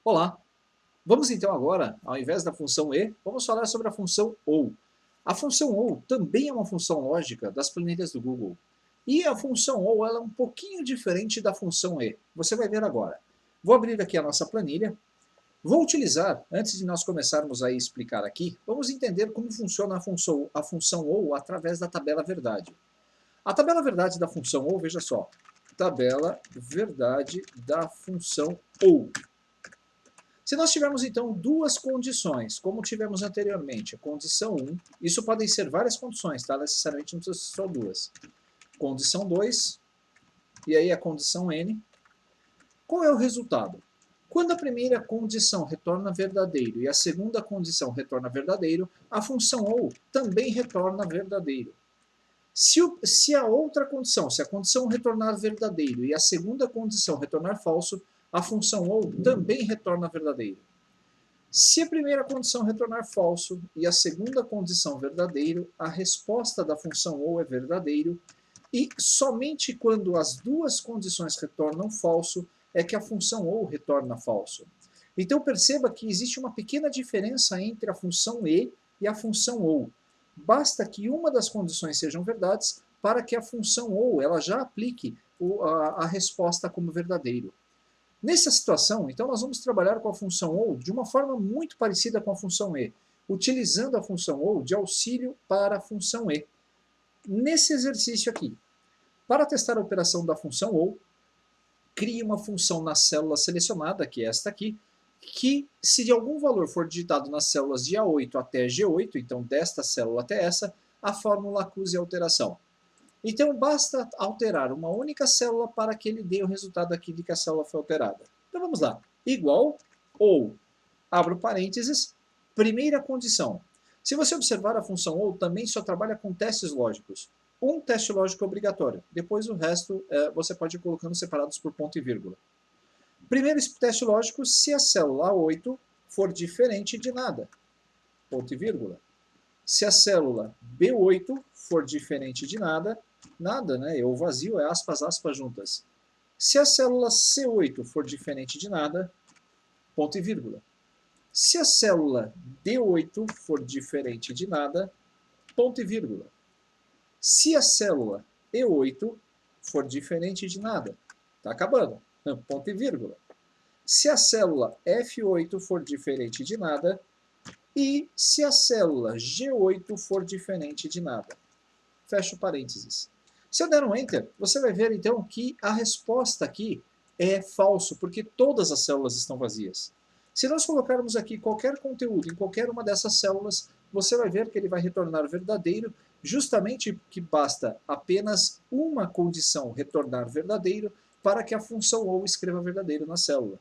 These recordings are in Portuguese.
Olá! Vamos então agora, ao invés da função e, vamos falar sobre a função ou. A função ou também é uma função lógica das planilhas do Google. E a função ou ela é um pouquinho diferente da função e. Você vai ver agora. Vou abrir aqui a nossa planilha. Vou utilizar, antes de nós começarmos a explicar aqui, vamos entender como funciona a função ou através da tabela verdade. A tabela verdade da função ou, veja só, tabela verdade da função ou. Se nós tivermos, então, duas condições, como tivemos anteriormente, a condição 1, isso podem ser várias condições, tá? Necessariamente não precisa ser só duas. Condição 2, e aí a condição N. Qual é o resultado? Quando a primeira condição retorna verdadeiro e a segunda condição retorna verdadeiro, a função OU também retorna verdadeiro. Se a outra condição, se a condição retornar verdadeiro e a segunda condição retornar falso, a função OU também retorna verdadeiro. Se a primeira condição retornar falso e a segunda condição verdadeiro, a resposta da função OU é verdadeiro, e somente quando as duas condições retornam falso é que a função OU retorna falso. Então perceba que existe uma pequena diferença entre a função e a função OU. Basta que uma das condições sejam verdades para que a função OU ela já aplique a resposta como verdadeiro. Nessa situação, então, nós vamos trabalhar com a função OU de uma forma muito parecida com a função e, utilizando a função OU de auxílio para a função e. Nesse exercício aqui, para testar a operação da função OU, crie uma função na célula selecionada, que é esta aqui, que se de algum valor for digitado nas células de A8 até G8, então desta célula até essa, a fórmula acuse alteração. Então basta alterar uma única célula para que ele dê o resultado aqui de que a célula foi alterada. Então vamos lá. Igual ou, abro parênteses, primeira condição. Se você observar, a função ou também só trabalha com testes lógicos. Um teste lógico obrigatório. Depois o resto você pode ir colocando separados por ponto e vírgula. Primeiro teste lógico, se a célula A8 for diferente de nada. Ponto e vírgula. Se a célula B8 for diferente de nada, nada, né? É o vazio, é aspas, aspas juntas. Se a célula C8 for diferente de nada, ponto e vírgula. Se a célula D8 for diferente de nada, ponto e vírgula. Se a célula E8 for diferente de nada, está acabando, ponto e vírgula. Se a célula F8 for diferente de nada, e se a célula G8 for diferente de nada. Fecho parênteses. Se eu der um Enter, você vai ver então que a resposta aqui é falso, porque todas as células estão vazias. Se nós colocarmos aqui qualquer conteúdo em qualquer uma dessas células, você vai ver que ele vai retornar verdadeiro, justamente que basta apenas uma condição retornar verdadeiro para que a função OU escreva verdadeiro na célula.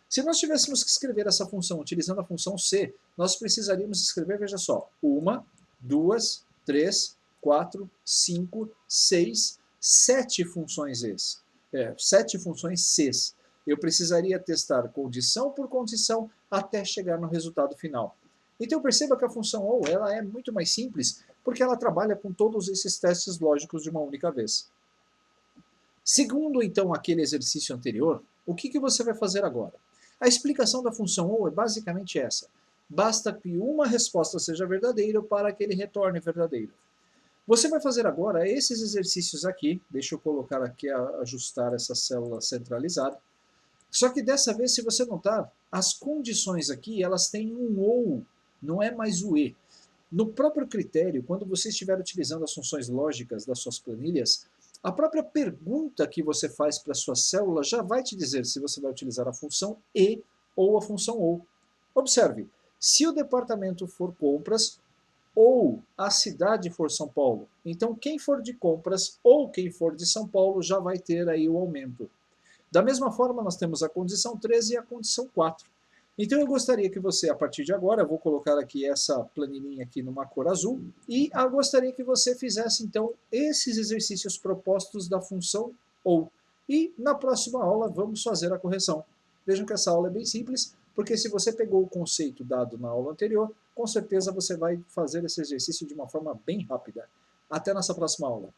Se nós tivéssemos que escrever essa função utilizando a função C, nós precisaríamos escrever, veja só, 1, 2, 3, 4, 5, 6, 7 funções E's. 7 funções C's. Eu precisaria testar condição por condição até chegar no resultado final. Então perceba que a função OU ela é muito mais simples, porque ela trabalha com todos esses testes lógicos de uma única vez. Segundo, então, aquele exercício anterior, o que você vai fazer agora? A explicação da função OU é basicamente essa. Basta que uma resposta seja verdadeira para que ele retorne verdadeiro. Você vai fazer agora esses exercícios aqui. Deixa eu colocar aqui, ajustar essa célula centralizada. Só que dessa vez, se você notar, as condições aqui, elas têm um OU, não é mais o E. No próprio critério, quando você estiver utilizando as funções lógicas das suas planilhas, a própria pergunta que você faz para a sua célula já vai te dizer se você vai utilizar a função e ou a função ou. Observe, se o departamento for compras ou a cidade for São Paulo, então quem for de compras ou quem for de São Paulo já vai ter aí o aumento. Da mesma forma, nós temos a condição 13 e a condição 4. Então eu gostaria que você, a partir de agora, eu vou colocar aqui essa planilhinha aqui numa cor azul, e eu gostaria que você fizesse então esses exercícios propostos da função OU. E na próxima aula vamos fazer a correção. Vejam que essa aula é bem simples, porque se você pegou o conceito dado na aula anterior, com certeza você vai fazer esse exercício de uma forma bem rápida. Até nossa próxima aula.